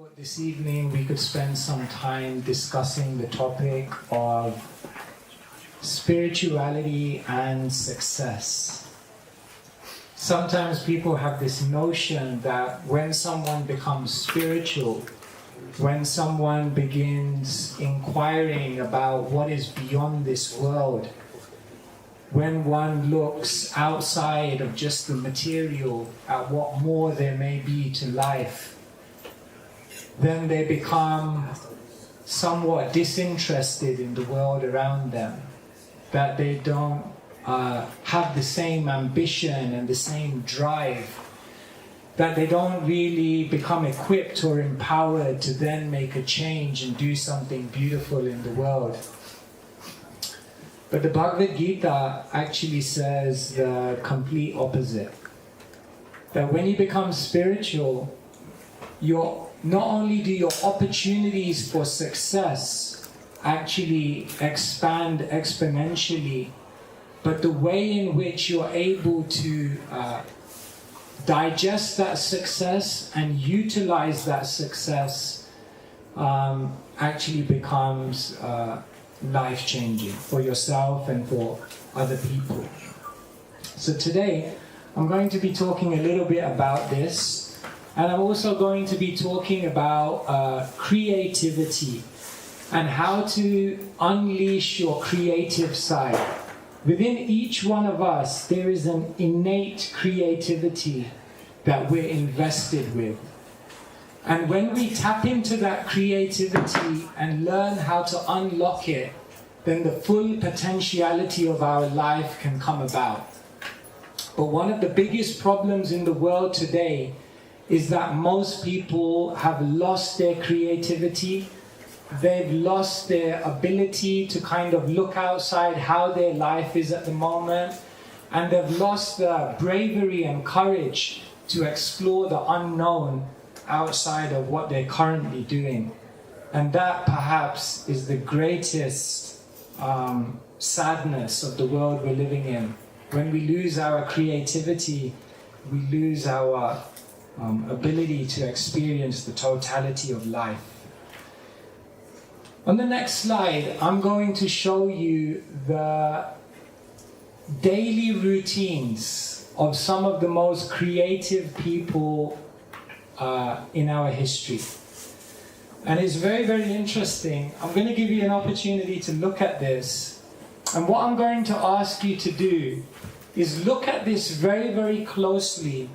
thought this evening we could spend some time discussing the topic of spirituality and success. Sometimes people have this notion that when someone becomes spiritual, when someone begins inquiring about what is beyond this world, when one looks outside of just the material at what more there may be to life, then they become somewhat disinterested in the world around them, that they don't have the same ambition and the same drive, that they don't really become equipped or empowered to then make a change and do something beautiful in the world. But the Bhagavad-gita actually says the complete opposite. That when you become spiritual, not only do your opportunities for success actually expand exponentially, but the way in which you're able to digest that success and utilize that success actually becomes life-changing for yourself and for other people. So today, I'm going to be talking a little bit about this, and I'm also going to be talking about creativity and how to unleash your creative side. Within each one of us, there is an innate creativity that we're invested with. And when we tap into that creativity and learn how to unlock it, then the full potentiality of our life can come about. But one of the biggest problems in the world today is that most people have lost their creativity. They've lost their ability to kind of look outside how their life is at the moment, and they've lost the bravery and courage to explore the unknown outside of what they're currently doing. And that perhaps is the greatest sadness of the world we're living in. When we lose our creativity, we lose our ability to experience the totality of life. On the next slide, I'm going to show you the daily routines of some of the most creative people in our history. And it's very, very interesting. I'm going to give you an opportunity to look at this. And what I'm going to ask you to do is look at this very, very closely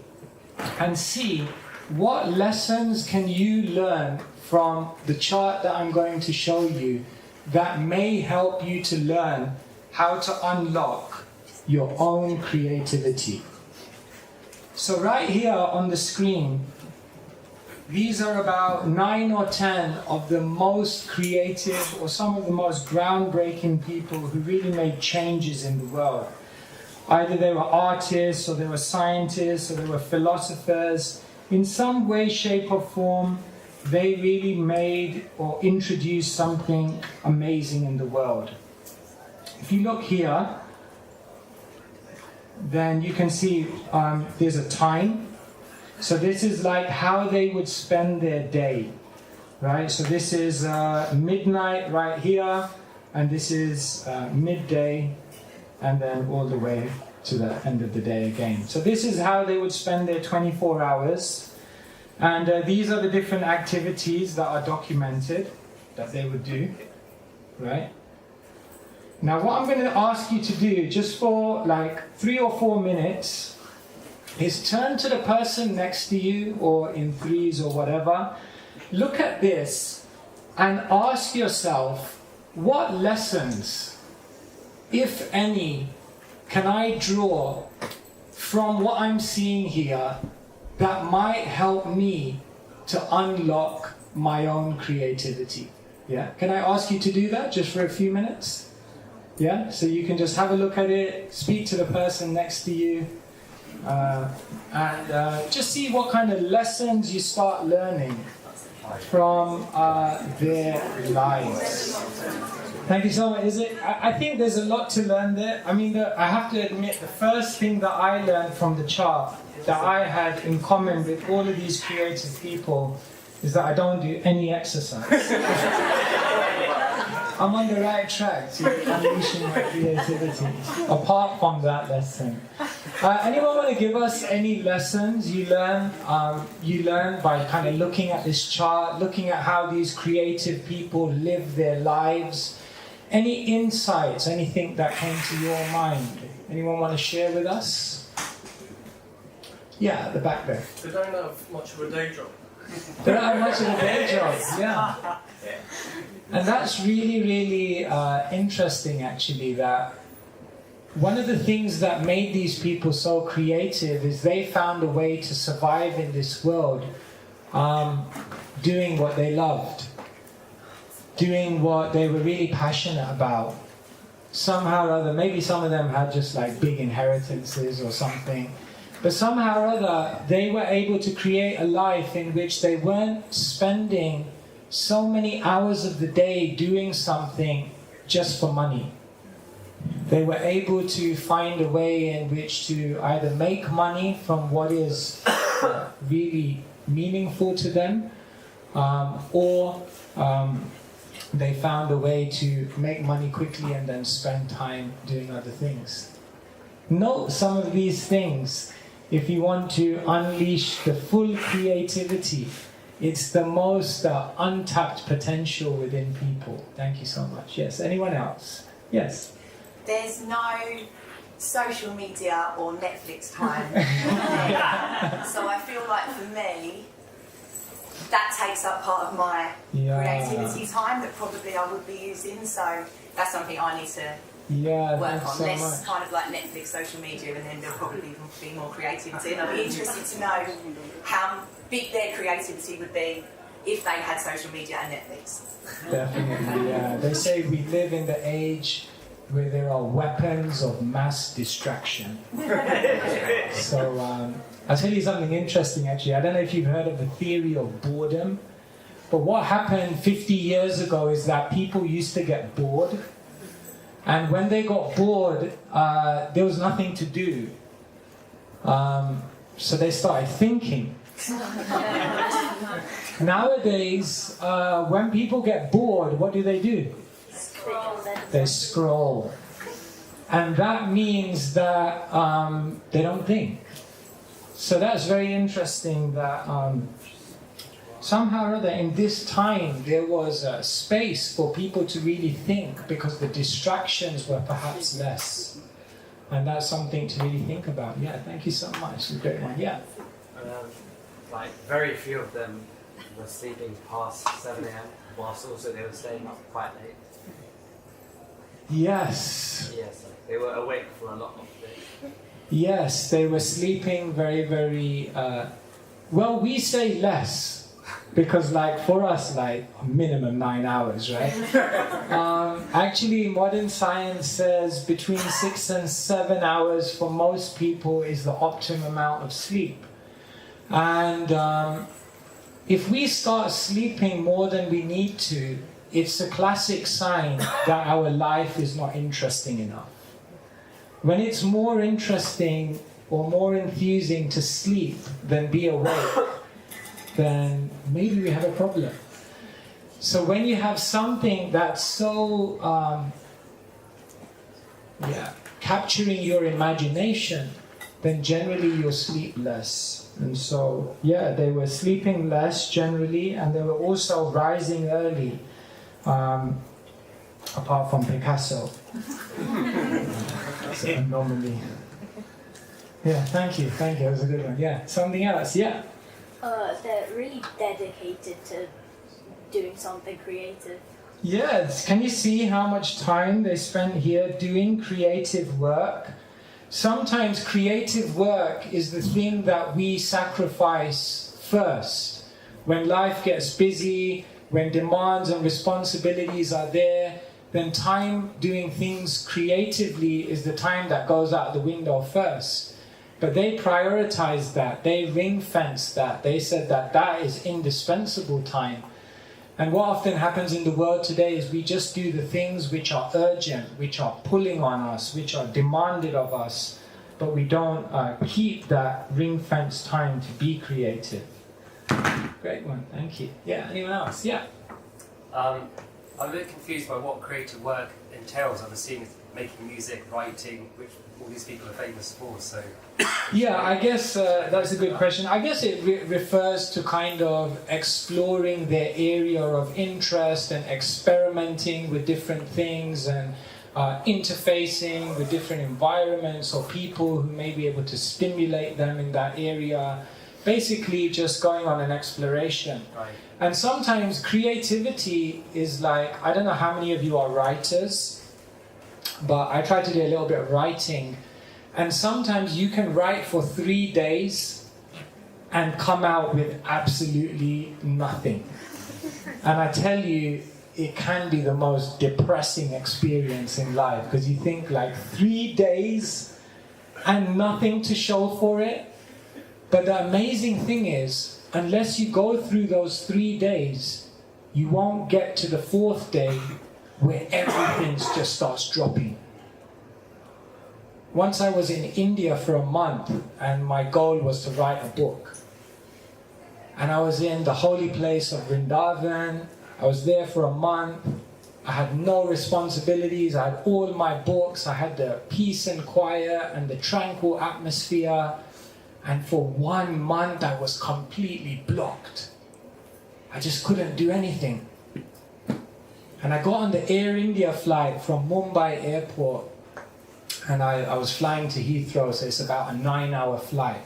and see what lessons can you learn from the chart that I'm going to show you that may help you to learn how to unlock your own creativity. So right here on the screen, these are about 9 or 10 of the most creative or some of the most groundbreaking people who really made changes in the world. Either they were artists, or they were scientists, or they were philosophers. In some way, shape or form, they really made or introduced something amazing in the world. If you look here, then you can see there's a time. So this is like how they would spend their day, right? So this is midnight right here, and this is midday, and then all the way to the end of the day again. So this is how they would spend their 24 hours. And these are the different activities that are documented that they would do, right? Now what I'm going to ask you to do, just for like 3 or 4 minutes, is turn to the person next to you, or in threes or whatever, look at this and ask yourself, what lessons, if any, can I draw from what I'm seeing here that might help me to unlock my own creativity? Yeah? Can I ask you to do that just for a few minutes? Yeah? So you can just have a look at it, speak to the person next to you, and just see what kind of lessons you start learning from their lives. Thank you so much. I think there's a lot to learn there. I mean, I have to admit, the first thing that I learned from the chart that I had in common with all of these creative people is that I don't do any exercise. I'm on the right track to unleashing my creativity. Apart from that lesson. Anyone want to give us any lessons you learn by kind of looking at this chart, looking at how these creative people live their lives? Any insights, anything that came to your mind? Anyone want to share with us? Yeah, at the back there. They don't have much of a day job. They don't have much of a day job, yeah. And that's really, really interesting, actually, that one of the things that made these people so creative is they found a way to survive in this world doing what they loved, doing what they were really passionate about. Somehow or other, maybe some of them had just like big inheritances or something, but somehow or other they were able to create a life in which they weren't spending so many hours of the day doing something just for money. They were able to find a way in which to either make money from what is really meaningful to them, or they found a way to make money quickly and then spend time doing other things. Note some of these things if you want to unleash the full creativity. It's the most untapped potential within people. Thank you so much. Yes, anyone else? Yes. There's no social media or Netflix time. So I feel like for me, that takes up part of my creativity time that probably I would be using. So that's something I need to work on. So Less much. kind of like Netflix, social media, and then there'll probably be more creativity. And I'd be interested to know how big their creativity would be if they had social media and Netflix. Definitely, yeah. They say we live in the age where there are weapons of mass distraction. So I'll tell you something interesting, actually. I don't know if you've heard of the theory of boredom, but what happened 50 years ago is that people used to get bored, and when they got bored, there was nothing to do. So they started thinking. Nowadays, when people get bored, what do? They scroll. And that means that they don't think. So that's very interesting that somehow or other in this time there was a space for people to really think because the distractions were perhaps less. And that's something to really think about. Yeah, thank you so much. It's a great one. Yeah. Like very few of them were sleeping past 7 a.m. whilst also they were staying up quite late. Yes. Yes, they were awake for a lot of it. Yes, they were sleeping very, very... well, we say less, because like for us, like minimum 9 hours, right? Actually, modern science says between 6 and 7 hours for most people is the optimum amount of sleep. And if we start sleeping more than we need to, it's a classic sign that our life is not interesting enough. When it's more interesting or more enthusing to sleep than be awake, then maybe we have a problem. So when you have something that's so capturing your imagination, then generally you'll sleep less. And so, yeah, they were sleeping less generally, and they were also rising early, apart from Picasso. So normally. Yeah, thank you. That was a good one. Yeah, something else, yeah. They're really dedicated to doing something creative. Yes, can you see how much time they spend here doing creative work? Sometimes creative work is the thing that we sacrifice first. When life gets busy, when demands and responsibilities are there, then time doing things creatively is the time that goes out the window first. But they prioritized that, they ring-fenced that, they said that that is indispensable time. And what often happens in the world today is we just do the things which are urgent, which are pulling on us, which are demanded of us, but we don't keep that ring-fenced time to be creative. great one. Thank you. Yeah, anyone else? Yeah. I'm a bit confused by what creative work entails. I'm assuming it's making music, writing, which all these people are famous for, so... Yeah, I guess that's a good question. I guess it refers to kind of exploring their area of interest and experimenting with different things and interfacing with different environments or people who may be able to stimulate them in that area. Basically just going on an exploration. Right. And sometimes creativity is like, I don't know how many of you are writers, but I try to do a little bit of writing. And sometimes you can write for 3 days and come out with absolutely nothing. And I tell you, it can be the most depressing experience in life, because you think like 3 days and nothing to show for it. But the amazing thing is, unless you go through those 3 days, you won't get to the 4th day where everything just starts dropping. Once I was in India for a month, and my goal was to write a book. And I was in the holy place of Vrindavan. I was there for a month. I had no responsibilities. I had all my books. I had the peace and quiet and the tranquil atmosphere. And for 1 month, I was completely blocked. I just couldn't do anything. And I got on the Air India flight from Mumbai airport. And I was flying to Heathrow, so it's about a 9-hour flight.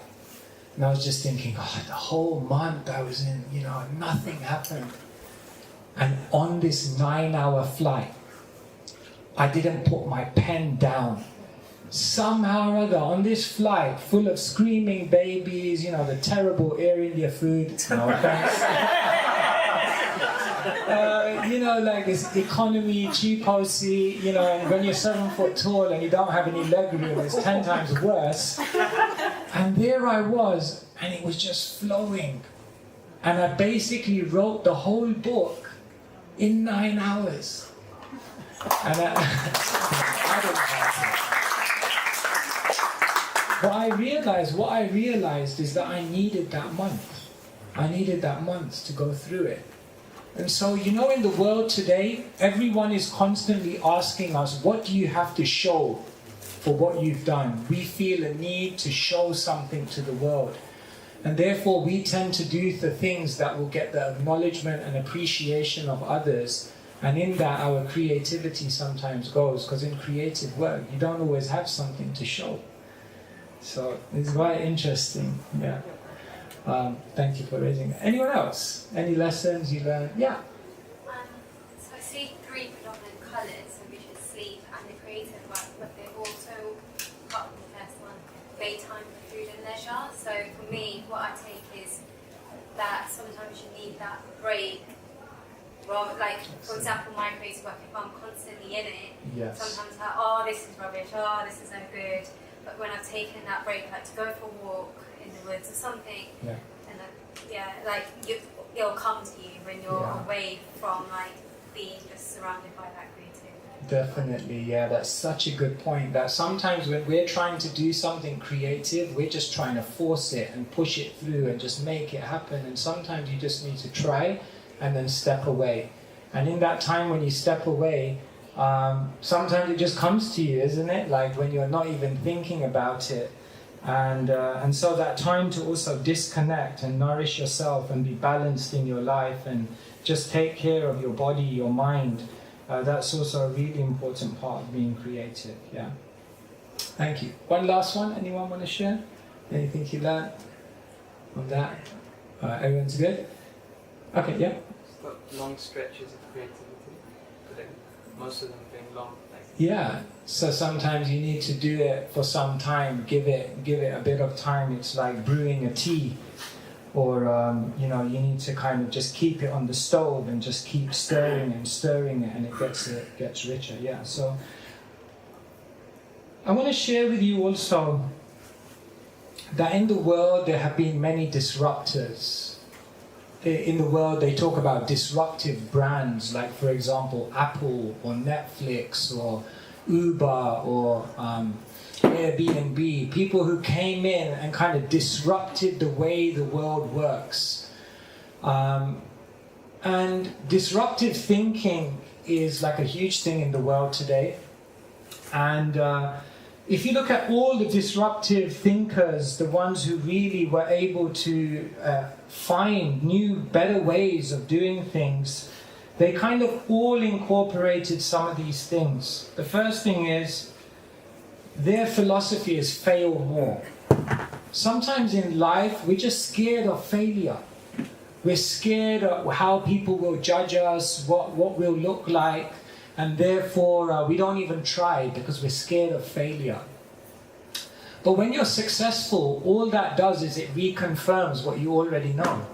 And I was just thinking, oh, the whole month I was in, nothing happened. And on this 9-hour flight, I didn't put my pen down. Somehow or other, on this flight full of screaming babies, the terrible Air India food, no offense. Like this economy, cheaposy, and when you're 7 foot tall and you don't have any leg room, it's 10 times worse. And there I was, and it was just flowing. And I basically wrote the whole book in 9 hours. And I didn't have it. What I realized is that I needed that month. I needed that month to go through it. And so, in the world today, everyone is constantly asking us, what do you have to show for what you've done? We feel a need to show something to the world. And therefore, we tend to do the things that will get the acknowledgement and appreciation of others. And in that, our creativity sometimes goes, because in creative work, you don't always have something to show. So it's quite interesting, yeah. Thank you for raising it. Anyone else? Any lessons you learned? Yeah. So I see 3 predominant colours, which is sleep and the creative work, but they're also, apart from the first one, daytime for food and leisure. So for me, what I take is that sometimes you need that break. Well, like, for example, my creative work, if I'm constantly in it, Yes. sometimes like, this is rubbish, this is no good. But when I've taken that break, like to go for a walk in the woods or something, Yeah. and it'll come to you when you're away from being just surrounded by that creativity. Definitely, yeah, that's such a good point. That sometimes when we're trying to do something creative, we're just trying to force it and push it through and just make it happen. And sometimes you just need to try and then step away. And in that time when you step away, sometimes it just comes to you, isn't it? Like when you're not even thinking about it. And so that time to also disconnect and nourish yourself and be balanced in your life and just take care of your body, your mind, that's also a really important part of being creative, yeah. Thank you. One last one, anyone want to share? Anything you learned from that? Everyone's good? Okay, yeah? Got long stretches of creativity, but then most of them being long. Yeah, so sometimes you need to do it for some time, give it a bit of time. It's like brewing a tea, or you need to kind of just keep it on the stove and just keep stirring it, and it gets richer. Yeah. So I want to share with you also that in the world there have been many disruptors. In the world, they talk about disruptive brands, like, for example, Apple or Netflix or Uber or Airbnb. People who came in and kind of disrupted the way the world works. And disruptive thinking is like a huge thing in the world today. And if you look at all the disruptive thinkers, the ones who really were able to find new, better ways of doing things, they kind of all incorporated some of these things. The first thing is, their philosophy is fail more. Sometimes in life, we're just scared of failure. We're scared of how people will judge us, what we'll look like, and therefore we don't even try because we're scared of failure. But when you're successful, all that does is it reconfirms what you already know.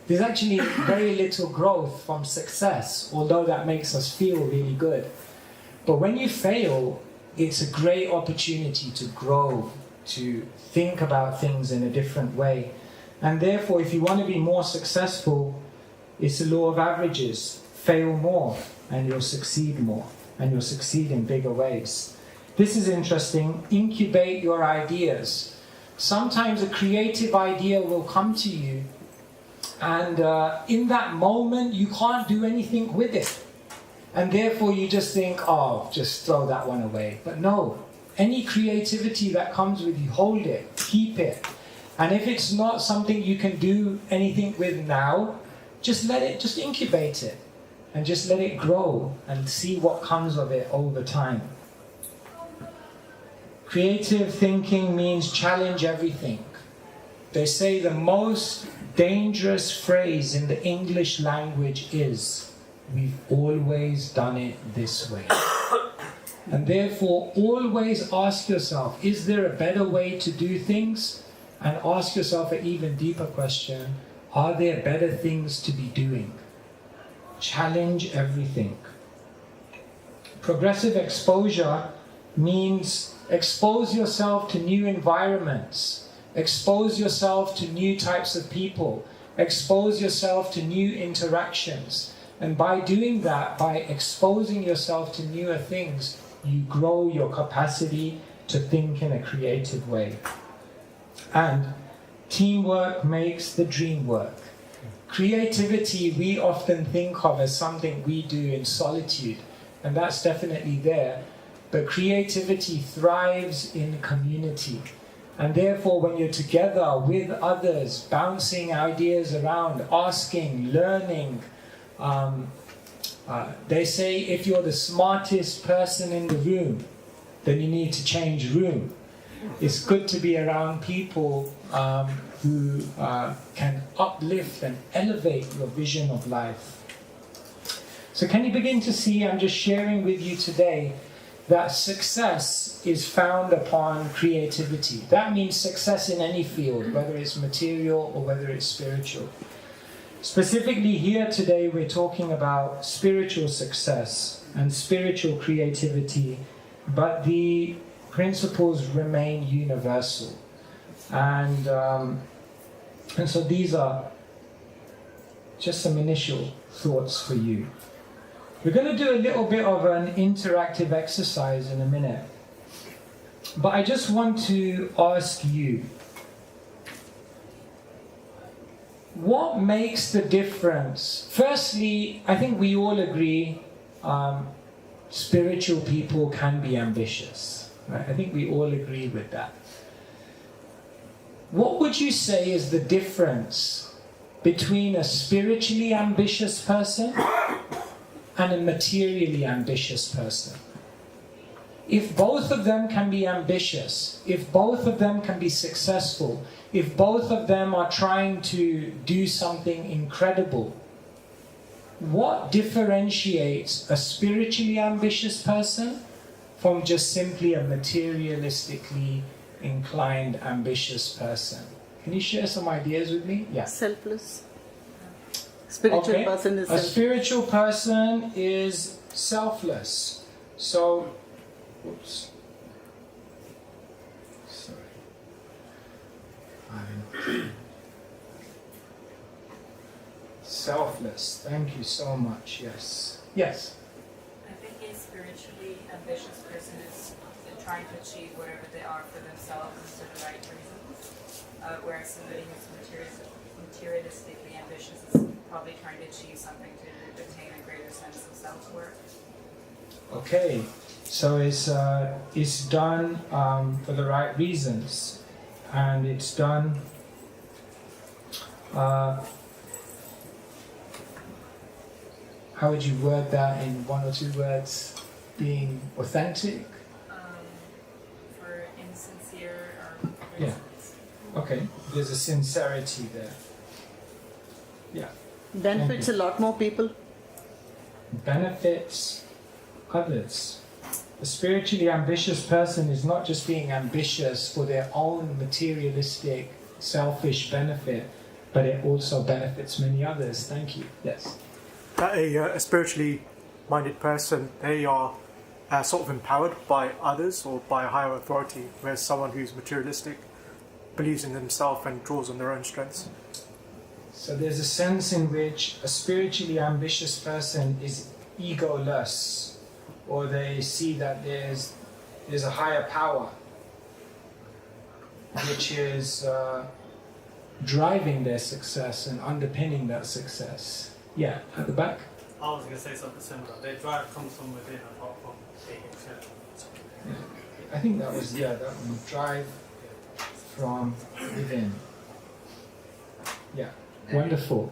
There's actually very little growth from success, although that makes us feel really good. But when you fail, it's a great opportunity to grow, to think about things in a different way. And therefore, if you want to be more successful, it's the law of averages. Fail more, and you'll succeed more, and you'll succeed in bigger ways. This is interesting. Incubate your ideas. Sometimes a creative idea will come to you, and in that moment, you can't do anything with it. And therefore, you just think, oh, just throw that one away. But no, any creativity that comes with you, hold it, keep it. And if it's not something you can do anything with now, just incubate it and just let it grow and see what comes of it over time. Creative thinking means challenge everything. They say the most dangerous phrase in the English language is, we've always done it this way. And therefore, always ask yourself, is there a better way to do things? And ask yourself an even deeper question, are there better things to be doing? Challenge everything. Progressive exposure means expose yourself to new environments, expose yourself to new types of people, expose yourself to new interactions. And by doing that, by exposing yourself to newer things, you grow your capacity to think in a creative way. And teamwork makes the dream work. Creativity we often think of as something we do in solitude, and that's definitely there. But creativity thrives in community. And therefore, when you're together with others, bouncing ideas around, asking, learning, they say if you're the smartest person in the room, then you need to change room. It's good to be around people who can uplift and elevate your vision of life. So can you begin to see, I'm just sharing with you today, that success is found upon creativity. That means success in any field, whether it's material or whether it's spiritual. Specifically here today, we're talking about spiritual success and spiritual creativity, but the principles remain universal. And so these are just some initial thoughts for you. We're going to do a little bit of an interactive exercise in a minute. But I just want to ask you, what makes the difference? Firstly, I think we all agree spiritual people can be ambitious. Right? I think we all agree with that. What would you say is the difference between a spiritually ambitious person and a materially ambitious person? If both of them can be ambitious, if both of them can be successful, if both of them are trying to do something incredible, what differentiates a spiritually ambitious person from just simply a materialistically inclined ambitious person? Can you share some ideas with me? Yeah. Selfless. Spiritual person is a selfless. spiritual person is selfless. So, oops. Sorry. Selfless. Thank you so much. Yes. Yes. I think a spiritually ambitious person is trying to achieve whatever they are for themselves and for the right reasons, whereas somebody who's materialistically ambitious is probably trying to achieve something to attain a greater sense of self-worth. Okay, so it's done for the right reasons, and it's done how would you word that in one or two words? Being authentic? For insincere or Yeah. Okay, there's a sincerity there. Yeah. Benefits a lot more people. Benefits others. A spiritually ambitious person is not just being ambitious for their own materialistic, selfish benefit, but it also benefits many others. Thank you. Yes. A spiritually minded person, they are sort of empowered by others or by a higher authority, whereas someone who's materialistic believes in themselves and draws on their own strengths. So there's a sense in which a spiritually ambitious person is egoless, or they see that there's a higher power which is driving their success and underpinning that success. Yeah, at the back. I was going to say something similar. Their drive comes from within and not from being external. Yeah. I think that was, that one. Drive from within. Yeah, wonderful.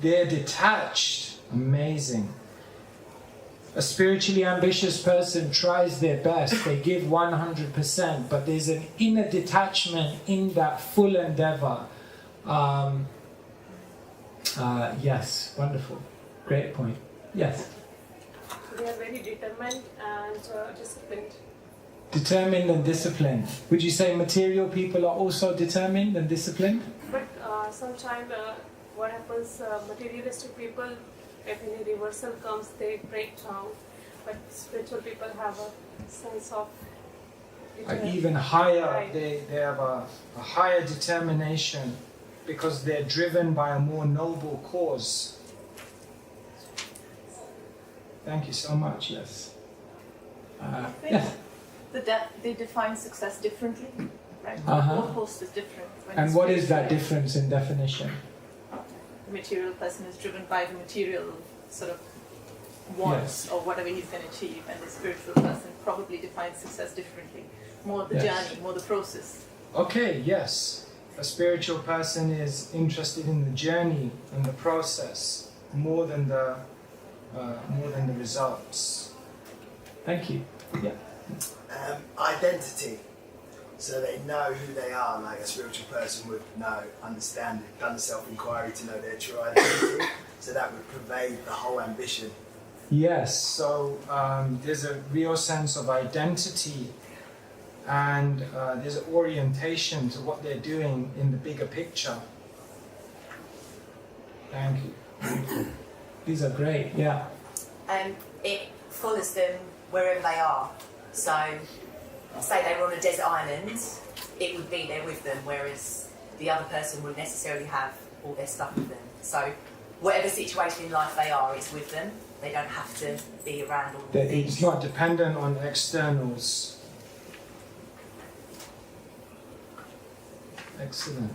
They're detached. Amazing. A spiritually ambitious person tries their best, they give 100%, but there's an inner detachment in that full endeavor. Yes, wonderful. Great point. Yes? They are very determined and disciplined. Determined and disciplined. Would you say material people are also determined and disciplined? But sometimes what happens, materialistic people, if any reversal comes, they break down. But spiritual people have a sense of Even higher, they have a higher determination because they're driven by a more noble cause. Thank you so much, yes. Yes. They define success differently, right? The Uh-huh. goalpost is different. And what is that difference in definition? The material person is driven by the material sort of wants or whatever he's going to achieve, and the spiritual person probably defines success differently. More the journey, more the process. Okay, yes. A spiritual person is interested in the journey and the process more than the results. Thank you. Yeah. Identity. So they know who they are, like a spiritual person would know, understand, done the self-inquiry to know their true identity. So that would pervade the whole ambition. Yes, so there's a real sense of identity, and there's an orientation to what they're doing in the bigger picture. Thank you. These are great, yeah. It follows them wherever they are. So, say they were on a desert island, it would be there with them, whereas the other person wouldn't necessarily have all their stuff with them. So, whatever situation in life they are, it's with them. They don't have to be around all the things. It's not dependent on externals. Excellent.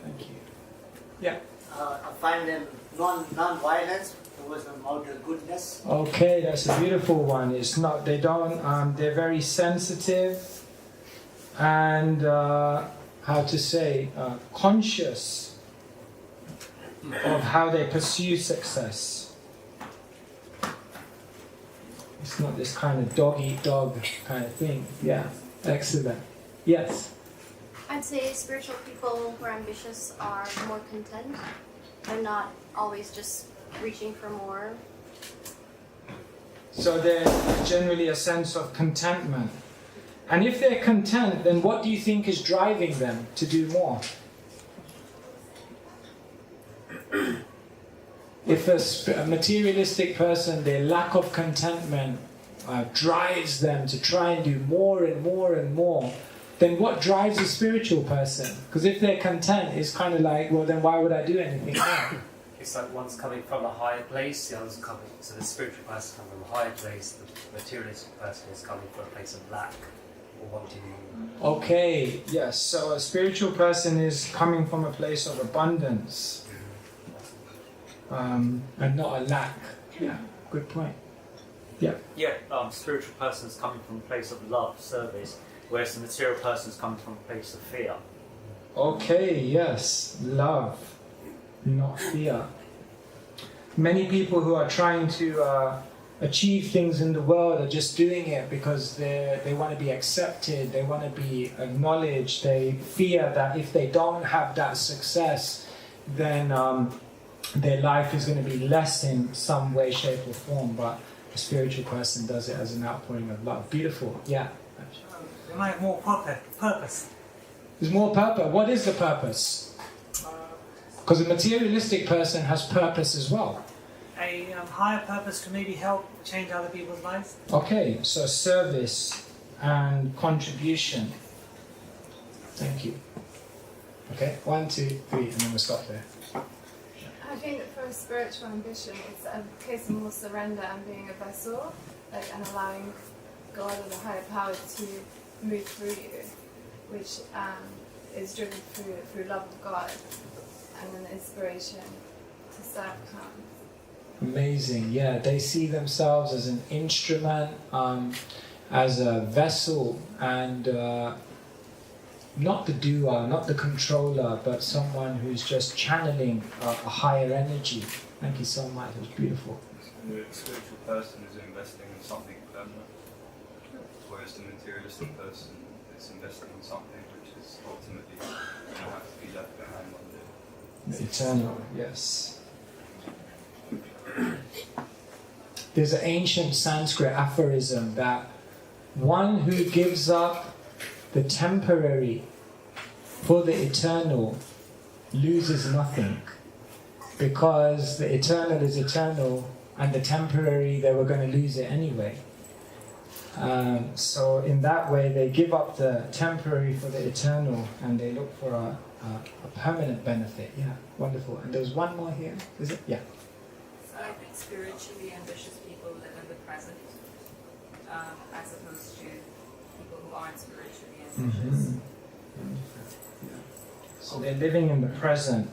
Thank you. Yeah. I find them non-violence towards the outer goodness. Okay, that's a beautiful one. It's not. They don't. They're very sensitive, and how to say, conscious of how they pursue success. It's not this kind of dog-eat-dog kind of thing. Yeah, excellent. Yes? I'd say spiritual people who are ambitious are more content. They're not always just reaching for more. So there's generally a sense of contentment. And if they're content, then what do you think is driving them to do more? If a materialistic person, their lack of contentment drives them to try and do more and more and more, then what drives a spiritual person? Because if they're content, it's kind of like, well, then why would I do anything more? It's like one's coming from a higher place, the other's coming. So the spiritual person comes from a higher place, the materialistic person is coming from a place of lack. or wanting. Okay, yes, so a spiritual person is coming from a place of abundance and not a lack. Yeah, good point. Yeah. Yeah, spiritual person's coming from a place of love, service, whereas the material person's coming from a place of fear. Okay, yes, love, not fear. Many people who are trying to achieve things in the world are just doing it because they want to be accepted, they want to be acknowledged, they fear that if they don't have that success, then their life is going to be less in some way, shape or form, but a spiritual person does it as an outpouring of love. Beautiful, yeah. They might have more purpose. There's more purpose. What is the purpose? Because a materialistic person has purpose as well. A higher purpose to maybe help change other people's lives. Okay, so service and contribution. Thank you. Okay, 1, 2, 3, and then we'll stop there. I think that for a spiritual ambition, it's a case of more surrender and being a vessel, and allowing God or the higher power to move through you, which is driven through love of God, and then inspiration to serve comes. Amazing, yeah. They see themselves as an instrument, as a vessel, and not the doer, not the controller, but someone who's just channeling a higher energy. Thank you so much, it was beautiful. The spiritual person is investing in something permanent, whereas the materialistic person is investing in something which is ultimately going to have to be left behind one day. The eternal, yes. There's an ancient Sanskrit aphorism that one who gives up the temporary for the eternal loses nothing, because the eternal is eternal and the temporary, they were going to lose it anyway. So in that way they give up the temporary for the eternal and they look for a permanent benefit. Yeah, wonderful. And there's one more here, is it? Yeah. So I think spiritually ambitious people live in the present, as opposed to people who aren't spiritually ambitious. Mm-hmm. So they're living in the present.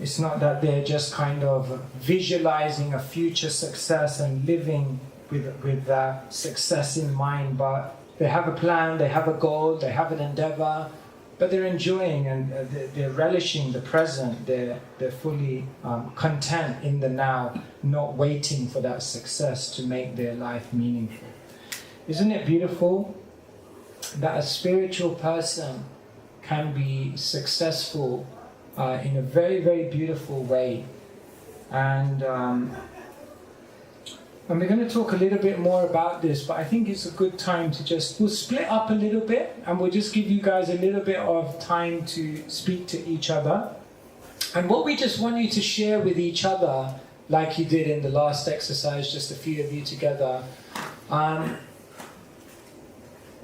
It's not that they're just kind of visualizing a future success and living with that success in mind, but they have a plan, they have a goal, they have an endeavor, but they're enjoying and they're relishing the present. They're fully content in the now, not waiting for that success to make their life meaningful. Isn't it beautiful that a spiritual person can be successful in a very, very beautiful way? And we're going to talk a little bit more about this, but I think it's a good time to we'll split up a little bit and we'll just give you guys a little bit of time to speak to each other. And what we just want you to share with each other, like you did in the last exercise, just a few of you together,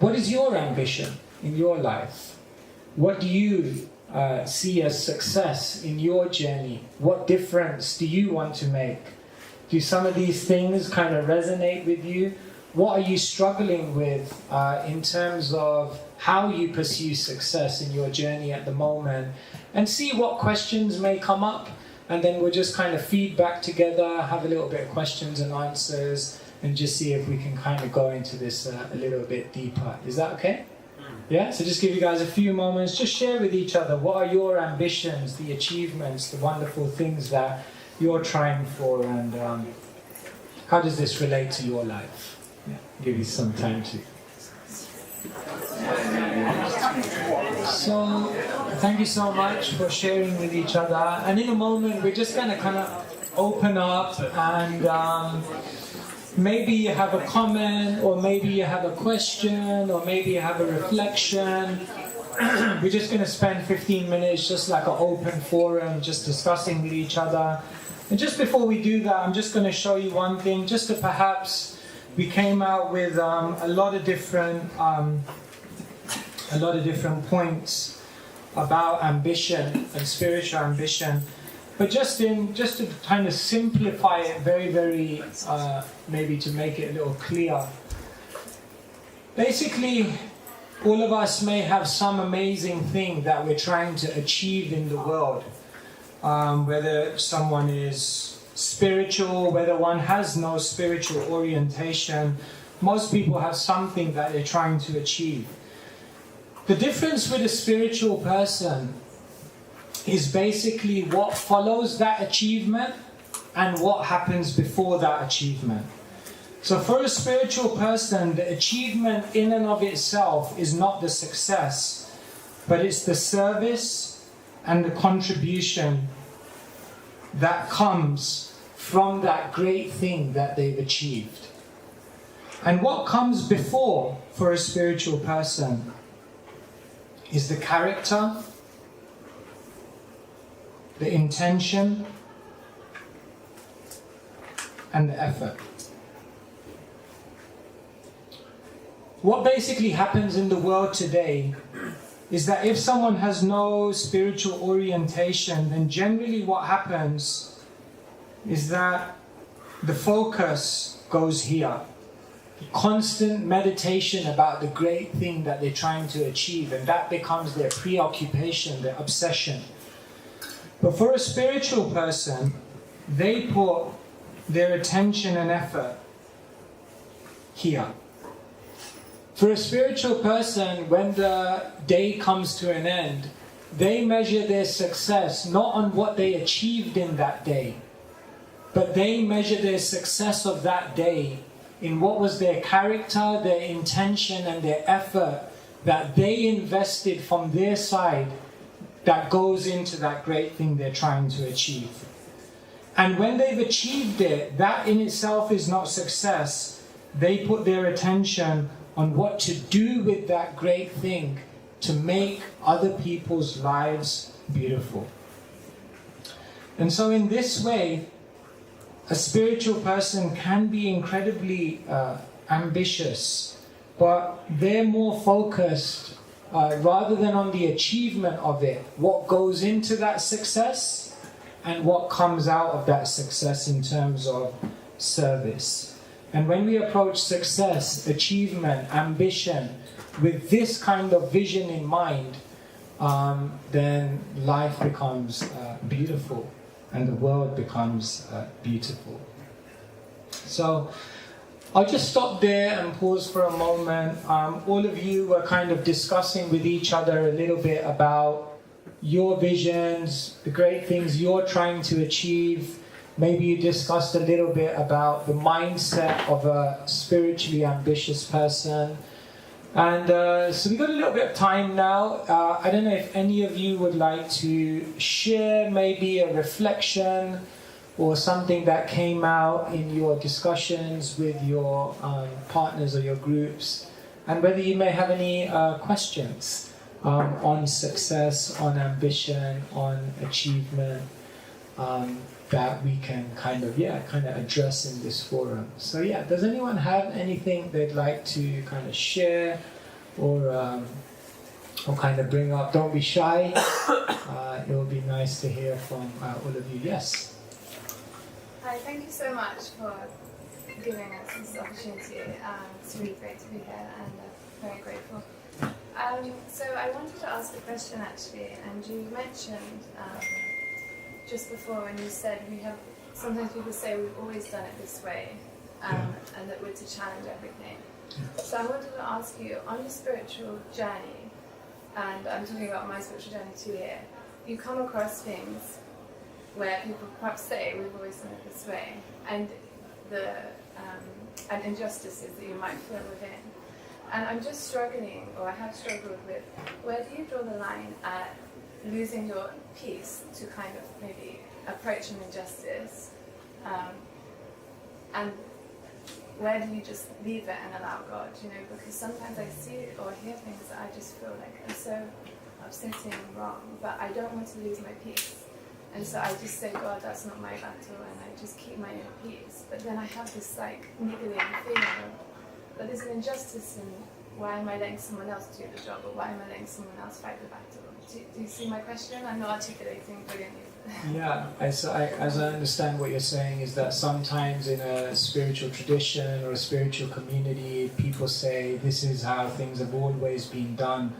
what is your ambition in your life? What do you see as success in your journey? What difference do you want to make? Do some of these things kind of resonate with you? What are you struggling with in terms of how you pursue success in your journey at the moment? And see what questions may come up, and then we'll just kind of feedback together, have a little bit of questions and answers, and just see if we can kind of go into this a little bit deeper. Is that okay? Yeah, so just give you guys a few moments, just share with each other what are your ambitions, the achievements, the wonderful things that you're trying for, and how does this relate to your life? Yeah, give you some time to. So, thank you so much for sharing with each other, and in a moment we're just going to kind of open up and maybe you have a comment, or maybe you have a question, or maybe you have a reflection. We're just going to spend 15 minutes just like an open forum, just discussing with each other. And just before we do that, I'm just going to show you one thing, just to perhaps, we came out with a lot of different points about ambition and spiritual ambition. But just to kind of simplify it very, very, maybe to make it a little clear. Basically, all of us may have some amazing thing that we're trying to achieve in the world. Whether someone is spiritual, whether one has no spiritual orientation, most people have something that they're trying to achieve. The difference with a spiritual person is basically what follows that achievement and what happens before that achievement. So for a spiritual person, the achievement in and of itself is not the success, but it's the service and the contribution that comes from that great thing that they've achieved. And what comes before for a spiritual person is the character, the intention, and the effort. What basically happens in the world today is that if someone has no spiritual orientation, then generally what happens is that the focus goes here. Constant meditation about the great thing that they're trying to achieve, and that becomes their preoccupation, their obsession. But for a spiritual person, they put their attention and effort here. For a spiritual person, when the day comes to an end, they measure their success not on what they achieved in that day, but they measure their success of that day in what was their character, their intention, and their effort that they invested from their side that goes into that great thing they're trying to achieve. And when they've achieved it, that in itself is not success. They put their attention on what to do with that great thing to make other people's lives beautiful. And so in this way, a spiritual person can be incredibly ambitious, but they're more focused rather than on the achievement of it, what goes into that success and what comes out of that success in terms of service. And when we approach success, achievement, ambition with this kind of vision in mind, then life becomes beautiful and the world becomes beautiful. So I'll just stop there and pause for a moment. All of you were kind of discussing with each other a little bit about your visions, the great things you're trying to achieve. Maybe you discussed a little bit about the mindset of a spiritually ambitious person. And so we've got a little bit of time now. I don't know if any of you would like to share maybe a reflection or something that came out in your discussions with your partners or your groups, and whether you may have any questions on success, on ambition, on achievement, that we can kind of address in this forum. So does anyone have anything they'd like to kind of share or kind of bring up? Don't be shy. It will be nice to hear from all of you. Yes. Hi, thank you so much for giving us this opportunity. It's really great to be here and very grateful. So I wanted to ask a question actually, and you mentioned just before when you said sometimes people say we've always done it this way, and that we're to challenge everything. So I wanted to ask you, on your spiritual journey, and I'm talking about my spiritual journey too here, you come across things where people perhaps say we've always done it this way, and and injustices that you might feel within. And I'm just struggling, or I have struggled with, where do you draw the line at losing your peace to kind of maybe approach an injustice, and where do you just leave it and allow God, because sometimes I see or hear things that I just feel like are so upsetting and wrong, but I don't want to lose my peace. And so I just say, God, that's not my battle, and I just keep my inner peace. But then I have this niggling feeling of, but there's an injustice in why am I letting someone else do the job, or why am I letting someone else fight the battle? Do you see my question? I'm not articulating brilliantly. Yeah, as I understand what you're saying is that sometimes in a spiritual tradition or a spiritual community, people say this is how things have always been done,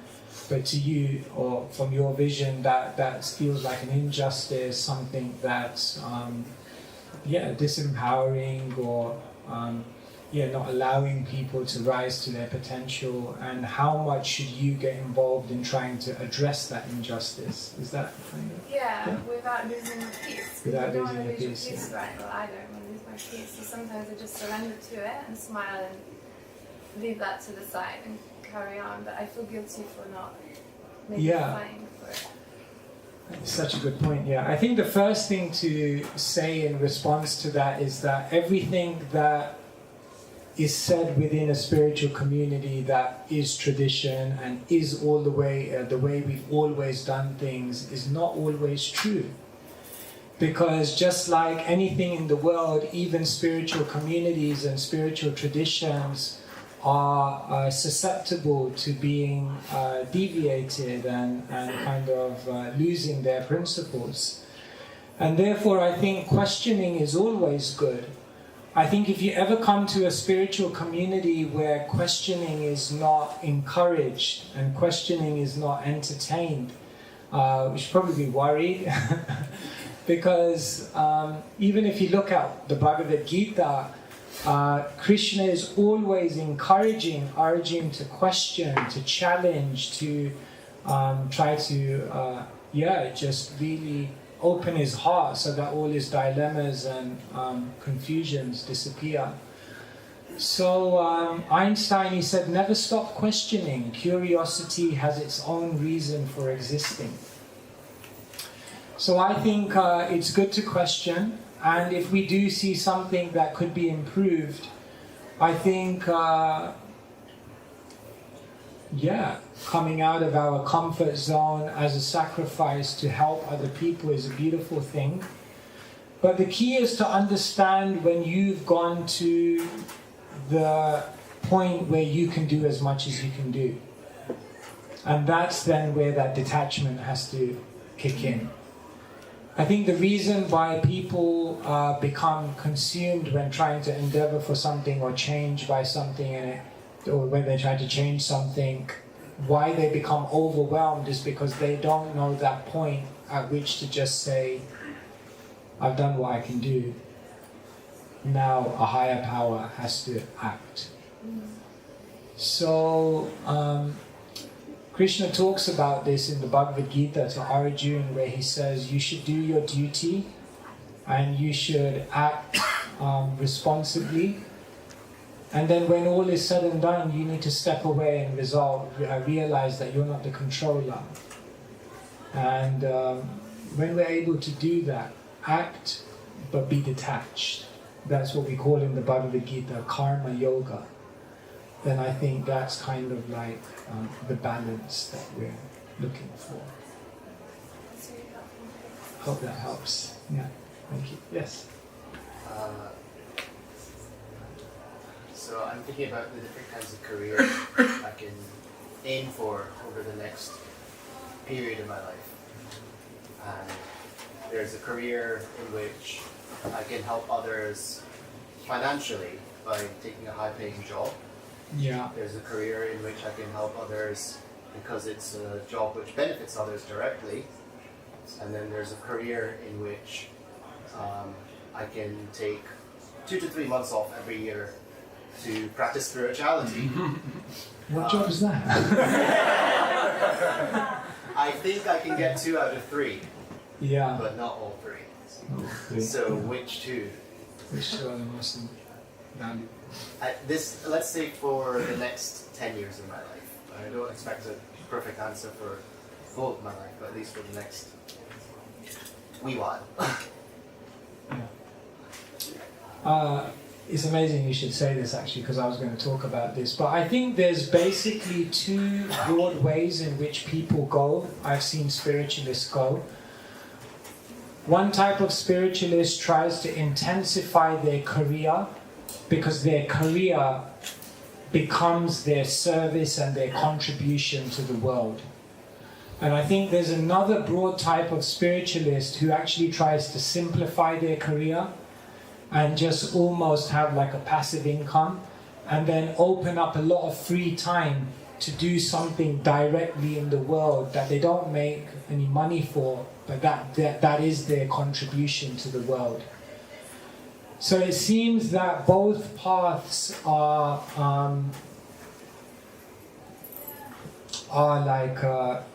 but to you, or from your vision, that feels like an injustice, something that's disempowering, or not allowing people to rise to their potential. And how much should you get involved in trying to address that injustice? Is that kind of... Yeah, without losing your peace. Without You don't losing want your to lose your peace, peace, right? Well, I don't want to lose my peace. So sometimes I just surrender to it and smile and leave that to the side and carry on. But I feel guilty for not maybe fighting for it. It's such a good point, yeah. I think the first thing to say in response to that is that everything that is said within a spiritual community that is tradition and is all the way we've always done things is not always true. Because just like anything in the world, even spiritual communities and spiritual traditions are susceptible to being deviated and kind of losing their principles. And therefore I think questioning is always good. I think if you ever come to a spiritual community where questioning is not encouraged and questioning is not entertained, we should probably be worried. Because even if you look at the Bhagavad-gita, Krishna is always encouraging Arjuna to question, to challenge, to try to just really open his heart so that all his dilemmas and confusions disappear. So Einstein, he said, never stop questioning. Curiosity has its own reason for existing. So I think it's good to question, and if we do see something that could be improved, I think coming out of our comfort zone as a sacrifice to help other people is a beautiful thing. But the key is to understand when you've gone to the point where you can do as much as you can do. And that's then where that detachment has to kick in. I think the reason why people become consumed when trying to endeavor for something or change by something, or when they try to change something, why they become overwhelmed is because they don't know that point at which to just say, I've done what I can do. Now a higher power has to act. So Krishna talks about this in the Bhagavad-gita to Arjuna, where he says you should do your duty and you should act responsibly. And then when all is said and done, you need to step away and realize that you're not the controller. And when we're able to do that, act but be detached. That's what we call in the Bhagavad-gita karma yoga. Then I think that's kind of like the balance that we're looking for. Hope that helps. Yeah, thank you. Yes? So I'm thinking about the different kinds of careers I can aim for over the next period of my life. And there's a career in which I can help others financially by taking a high-paying job. Yeah. There's a career in which I can help others because it's a job which benefits others directly. And then there's a career in which I can take 2 to 3 months off every year to practice spirituality. What job is that? I think I can get 2 out of 3. Yeah. But not all 3. All 3. So which 2? Which 2 are the most valuable? Let's say for the next 10 years of my life. I don't expect a perfect answer for all of my life, but at least for the next wee while. It's amazing you should say this actually, because I was going to talk about this. But I think there's basically 2 broad ways in which people go. I've seen spiritualists go. One type of spiritualist tries to intensify their career because their career becomes their service and their contribution to the world. And I think there's another broad type of spiritualist who actually tries to simplify their career and just almost have like a passive income, and then open up a lot of free time to do something directly in the world that they don't make any money for, but that is their contribution to the world. So it seems that both paths are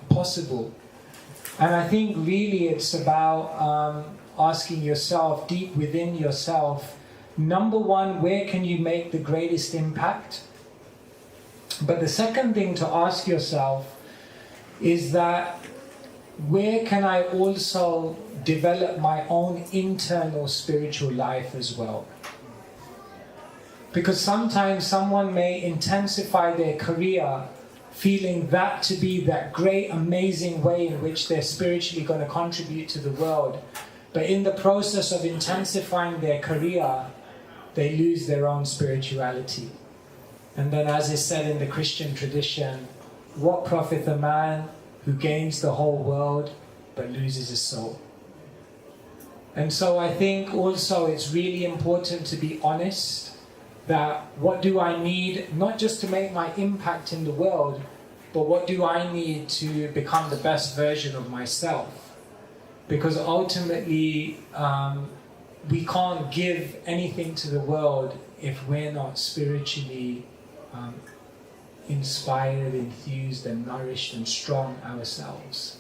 possible. And I think really it's about asking yourself, deep within yourself, number one, where can you make the greatest impact? But the second thing to ask yourself is that where can I also develop my own internal spiritual life as well? Because sometimes someone may intensify their career feeling that to be that great, amazing way in which they're spiritually going to contribute to the world. But in the process of intensifying their career, they lose their own spirituality. And then, as is said in the Christian tradition, what profiteth a man who gains the whole world but loses his soul? And so I think also it's really important to be honest that what do I need, not just to make my impact in the world, but what do I need to become the best version of myself? Because ultimately, we can't give anything to the world if we're not spiritually inspired, enthused, and nourished and strong ourselves.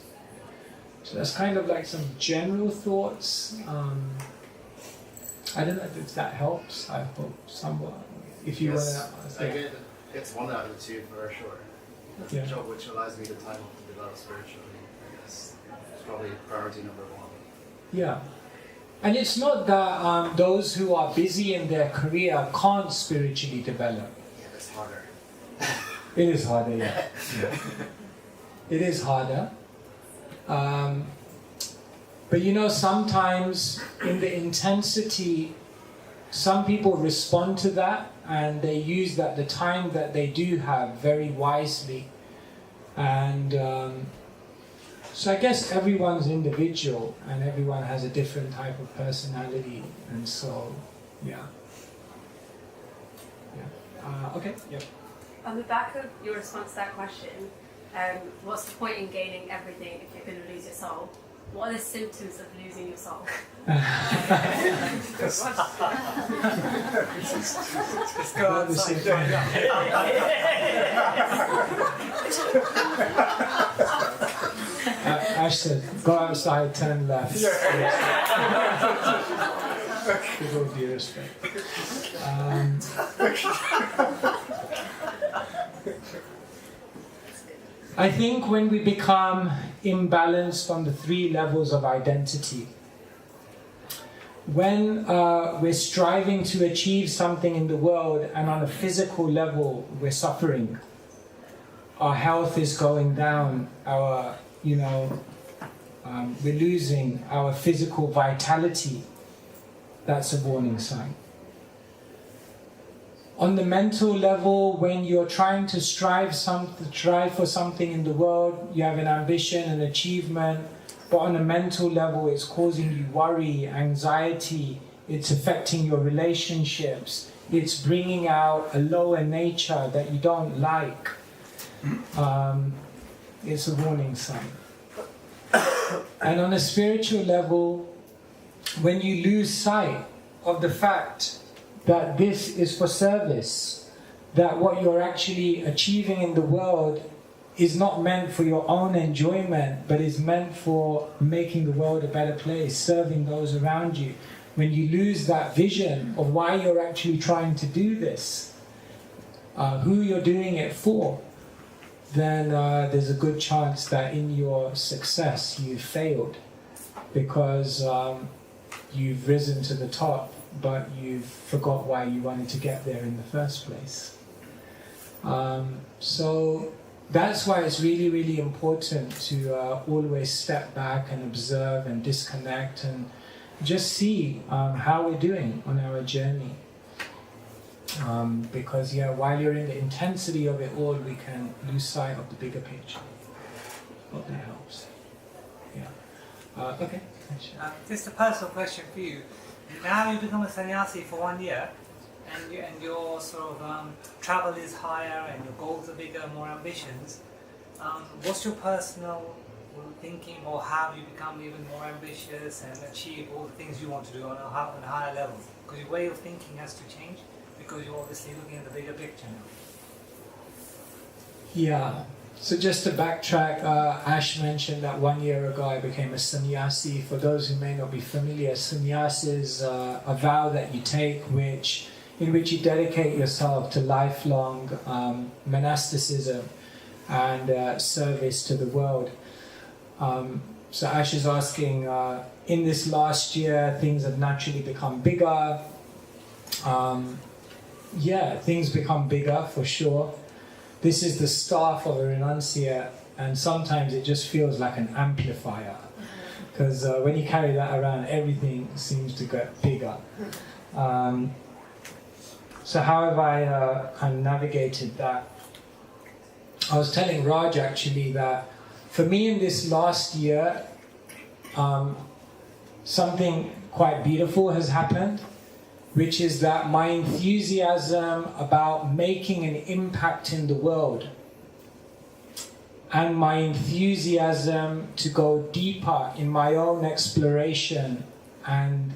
So that's kind of like some general thoughts. I don't know if that helps. I hope somewhat. If you want to, I get it. It's one out of the two for sure. That's Yeah. the job which allows me the time to develop spiritually. I guess it's probably priority number one. Yeah. And it's not that those who are busy in their career can't spiritually develop. Yeah, it's harder. It is harder, yeah. It is harder. But you know, sometimes in the intensity, some people respond to that and they use that, the time that they do have, very wisely. And so I guess everyone's individual and everyone has a different type of personality. And so, yeah. Okay, yeah. On the back of your response to that question, what's the point in gaining everything if you're going to lose your soul? What are the symptoms of losing your soul? Just go outside. Ash said, go outside, turn left. With all due respect. I think when we become imbalanced on the three levels of identity, when we're striving to achieve something in the world and on a physical level we're suffering, our health is going down, we're losing our physical vitality, that's a warning sign. On the mental level, when you're trying to strive for something in the world, you have an ambition, an achievement, but on a mental level it's causing you worry, anxiety, it's affecting your relationships, it's bringing out a lower nature that you don't like. It's a warning sign. And on a spiritual level, when you lose sight of the fact that this is for service, that what you're actually achieving in the world is not meant for your own enjoyment, but is meant for making the world a better place, serving those around you. When you lose that vision of why you're actually trying to do this, who you're doing it for, then there's a good chance that in your success you've failed, because you've risen to the top, but you've forgot why you wanted to get there in the first place. So that's why it's really, really important to always step back and observe and disconnect and just see how we're doing on our journey. Because while you're in the intensity of it all, we can lose sight of the bigger picture. hope that helps. Yeah. Okay. Just a personal question for you. Now you become a sannyasi for 1 year, and your sort of travel is higher, and your goals are bigger, more ambitions. What's your personal thinking, or how you become even more ambitious and achieve all the things you want to do on a higher level? Because your way of thinking has to change, because you're obviously looking at the bigger picture now. Yeah. So just to backtrack, Ash mentioned that 1 year ago I became a sannyasi. For those who may not be familiar, sannyasi is a vow that you take in which you dedicate yourself to lifelong monasticism and service to the world. So Ash is asking, in this last year things have naturally become bigger. Yeah, things become bigger for sure. This is the staff of a renunciate, and sometimes it just feels like an amplifier, because when you carry that around, everything seems to get bigger. So how have I kind of navigated that? I was telling Raj actually that for me in this last year, something quite beautiful has happened, which is that my enthusiasm about making an impact in the world and my enthusiasm to go deeper in my own exploration and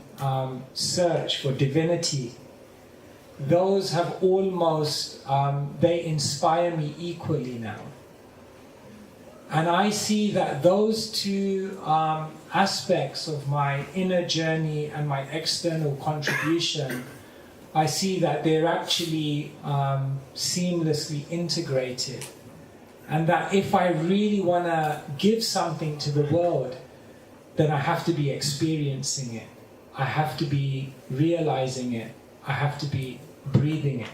search for divinity, those have almost, they inspire me equally now. And I see that those two aspects of my inner journey and my external contribution, I see that they're actually seamlessly integrated. And that if I really want to give something to the world, then I have to be experiencing it. I have to be realizing it. I have to be breathing it.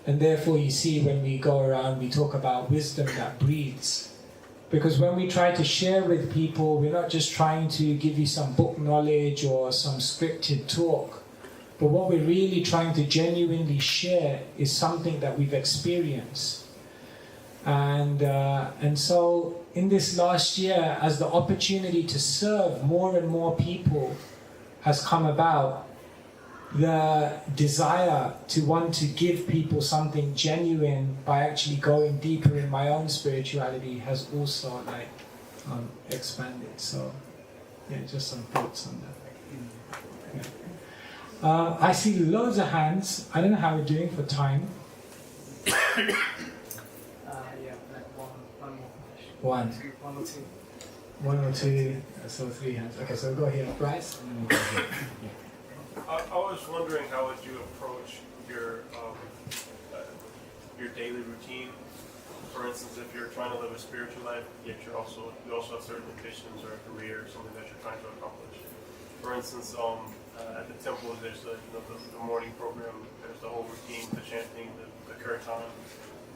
And therefore you see when we go around, we talk about wisdom that breathes. Because when we try to share with people, we're not just trying to give you some book knowledge or some scripted talk. But what we're really trying to genuinely share is something that we've experienced. And so in this last year, as the opportunity to serve more and more people has come about, the desire to want to give people something genuine by actually going deeper in my own spirituality has also expanded. So yeah, just some thoughts on that. Yeah. I see loads of hands. I don't know how we're doing for time. Yeah, like one more question. One. One or two. One or two, so 3 hands. Okay, so we'll go here, Bryce, and then we'll go here. Yeah. I was wondering, how would you approach your daily routine? For instance, if you're trying to live a spiritual life, yet you also have certain ambitions or a career or something that you're trying to accomplish. For instance, at the temple, there's the morning program. There's the whole routine, the chanting, the kirtan.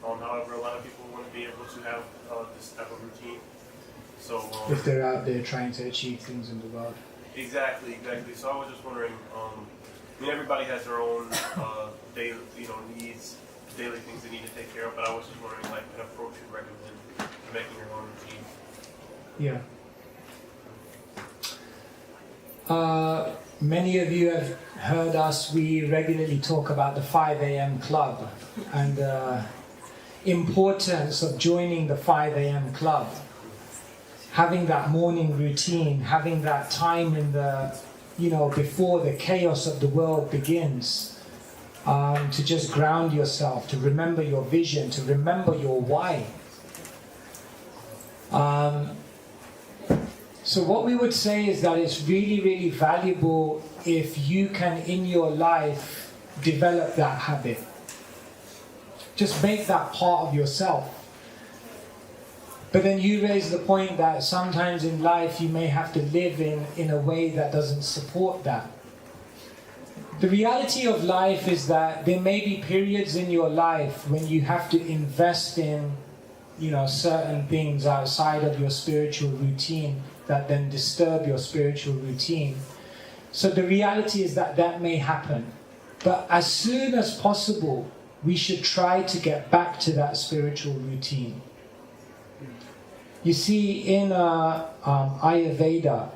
However, a lot of people want to be able to have this type of routine. So if they're out there trying to achieve things in the world. Exactly. So I was just wondering, everybody has their own daily, needs, daily things they need to take care of, but I was just wondering, an approach you'd recommend to making your own routine. Yeah. Many of you have heard us, we regularly talk about the 5 a.m. club and the importance of joining the 5 a.m. club. Having that morning routine, having that time in the, before the chaos of the world begins, to just ground yourself, to remember your vision, to remember your why. So what we would say is that it's really, really valuable if you can, in your life, develop that habit. Just make that part of yourself. But then you raise the point that sometimes in life you may have to live in a way that doesn't support that. The reality of life is that there may be periods in your life when you have to invest in, certain things outside of your spiritual routine that then disturb your spiritual routine. So the reality is that that may happen. But as soon as possible, we should try to get back to that spiritual routine. You see, in Ayurveda,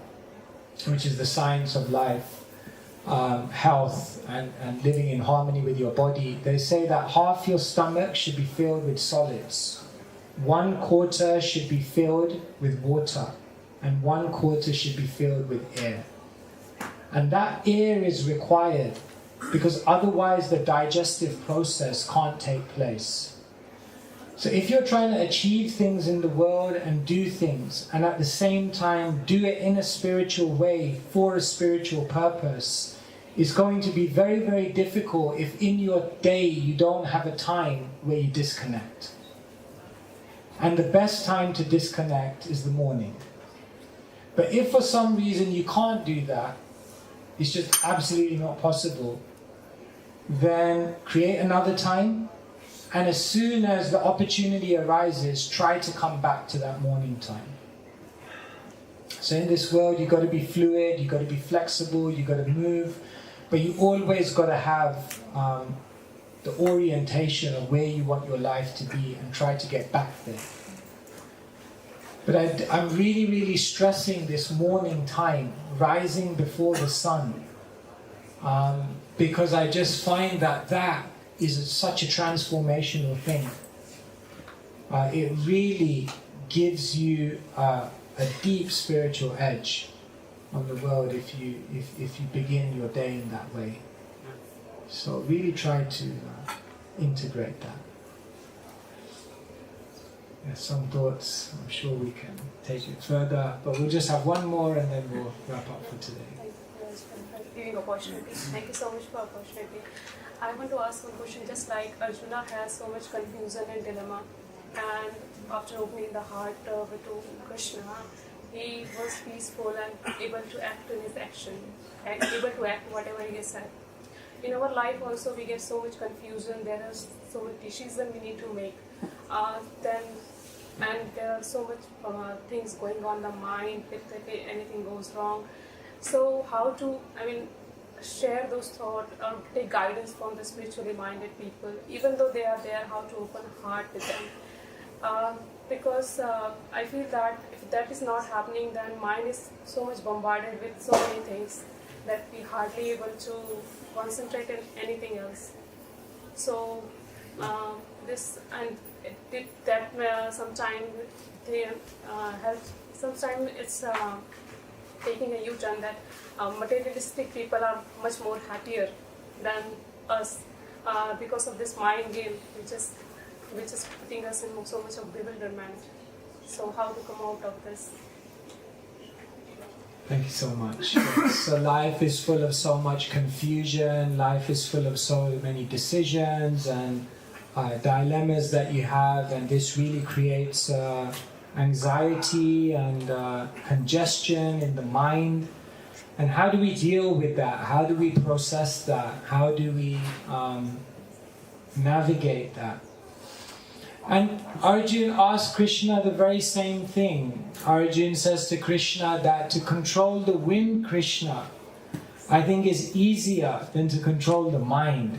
which is the science of life, health, and living in harmony with your body, they say that half your stomach should be filled with solids, 1/4 should be filled with water, and 1/4 should be filled with air. And that air is required because otherwise the digestive process can't take place. So if you're trying to achieve things in the world and do things, and at the same time do it in a spiritual way for a spiritual purpose, it's going to be very, very difficult if in your day you don't have a time where you disconnect. And the best time to disconnect is the morning. But if for some reason you can't do that, it's just absolutely not possible, then create another time. And as soon as the opportunity arises, try to come back to that morning time. So in this world, you've got to be fluid, you've got to be flexible, you've got to move, but you always got to have the orientation of where you want your life to be and try to get back there. But I'm really, really stressing this morning time, rising before the sun, because I just find that is such a transformational thing. It really gives you a deep spiritual edge on the world if you begin your day in that way. So really try to integrate that. There's some thoughts. I'm sure we can take it further, but we'll just have one more and then we'll wrap up for today. Thank you for giving opportunity. Thank you so much for opportunity. I want to ask one question. Just like Arjuna has so much confusion and dilemma, and after opening the heart to Krishna, he was peaceful and able to act in his action, and able to act whatever he said. In our life also we get so much confusion. There are so many decisions we need to make. And there are so much things going on in the mind if anything goes wrong. So how to, share those thoughts or take guidance from the spiritually minded people, even though they are there, how to open heart with them. Because I feel that if that is not happening, then mind is so much bombarded with so many things that we hardly able to concentrate on anything else. So sometimes they help. Sometimes it's taking a U-turn that materialistic people are much more happier than us because of this mind game, which is putting us in so much of bewilderment. So how to come out of this? Thank you so much. So life is full of so much confusion, life is full of so many decisions and dilemmas that you have, and this really creates anxiety and congestion in the mind. And how do we deal with that? How do we process that? How do we navigate that? And Arjuna asked Krishna the very same thing. Arjuna says to Krishna that to control the wind, Krishna, I think is easier than to control the mind.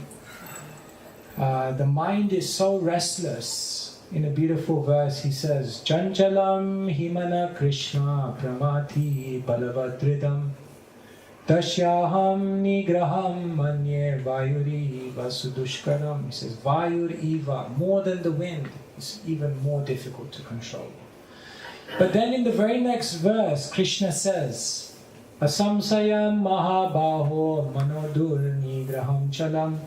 The mind is so restless. In a beautiful verse he says, Chanchalam himana Krishna pramati balavadridam Tashyaham nigraham manye vayuri vasudushkaram. He says, Vayur eva, more than the wind, is even more difficult to control. But then in the very next verse, Krishna says, Asamsayam mahabaho manodur nigraham chalam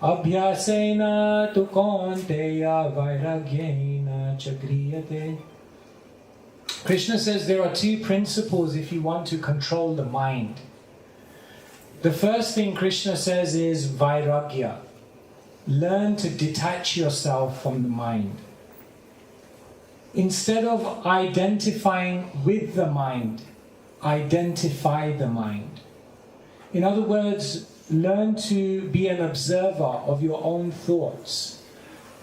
abhyasena tu konteya vairagyena chagriyate. Krishna says there are two principles if you want to control the mind. The first thing Krishna says is vairagya. Learn to detach yourself from the mind. Instead of identifying with the mind, identify the mind. In other words, learn to be an observer of your own thoughts.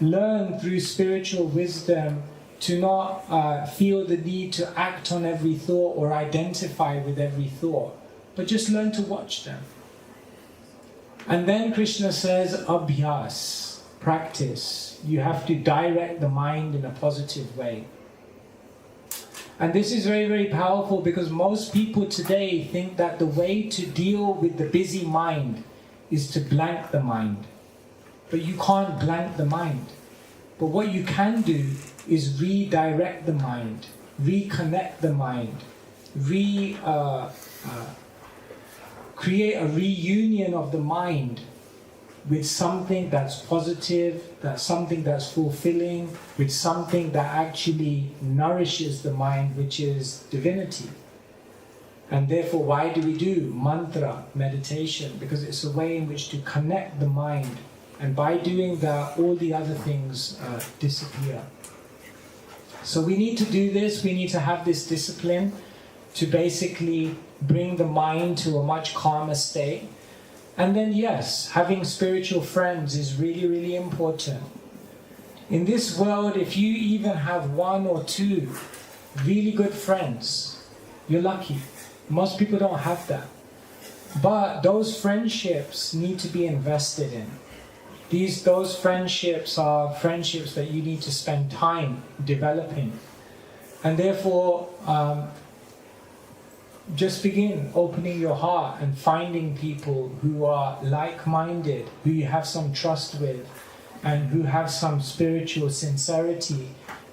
Learn through spiritual wisdom to not feel the need to act on every thought or identify with every thought, but just learn to watch them. And then Krishna says, abhyas, practice. You have to direct the mind in a positive way. And this is very, very powerful because most people today think that the way to deal with the busy mind is to blank the mind. But you can't blank the mind. But what you can do is redirect the mind, reconnect the mind, create a reunion of the mind with something that's positive, that's something that's fulfilling, with something that actually nourishes the mind, which is divinity. And therefore, why do we do mantra meditation? Because it's a way in which to connect the mind. And by doing that, all the other things disappear. So we need to do this, we need to have this discipline to basically bring the mind to a much calmer state. And then yes, having spiritual friends is really, really important. In this world, if you even have 1 or 2 really good friends, you're lucky. Most people don't have that. But those friendships need to be invested in. Those friendships are friendships that you need to spend time developing. And therefore, just begin opening your heart and finding people who are like-minded, who you have some trust with, and who have some spiritual sincerity,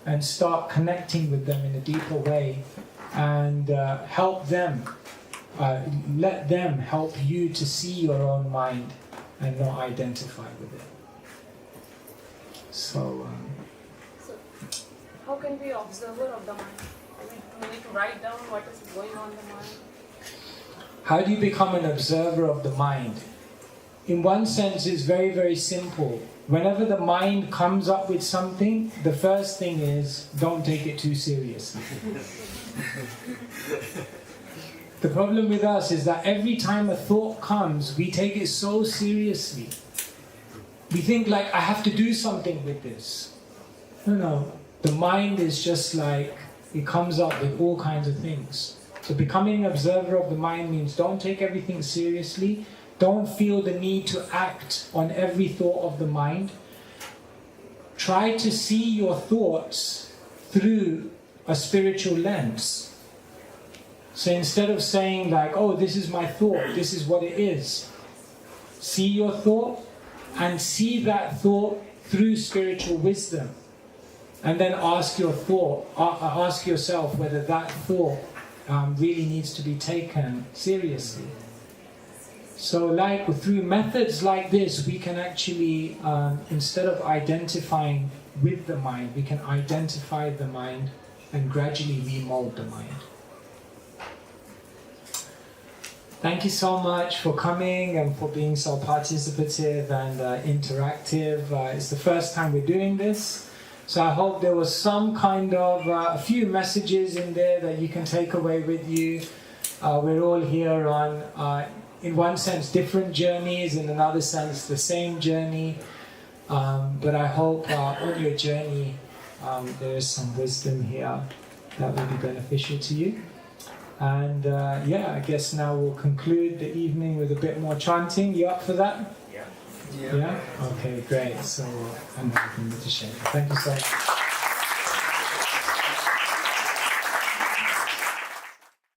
and start connecting with them in a deeper way, and help them, let them help you to see your own mind and not identify with it. So how can we be observer of the mind? Do we need to write down what is going on in the mind? how do you become an observer of the mind? In one sense, it's very, very simple. Whenever the mind comes up with something, the first thing is, don't take it too seriously. The problem with us is that every time a thought comes, we take it so seriously. We think like, I have to do something with this. No. The mind is just like, it comes up with all kinds of things. So becoming an observer of the mind means don't take everything seriously. Don't feel the need to act on every thought of the mind. Try to see your thoughts through a spiritual lens. So instead of saying like, oh, this is my thought, this is what it is. See your thought and see that thought through spiritual wisdom. And then ask yourself whether that thought really needs to be taken seriously. So like through methods like this, we can actually, instead of identifying with the mind, we can identify the mind and gradually remold the mind. Thank you so much for coming and for being so participative and interactive. It's the first time we're doing this. So I hope there was some kind of, a few messages in there that you can take away with you. We're all here on, in one sense, different journeys, in another sense, the same journey. But I hope on your journey, there is some wisdom here that will be beneficial to you. And I guess now we'll conclude the evening with a bit more chanting. You up for that? Yeah? Okay, great. So I'm going to share. Thank you so much.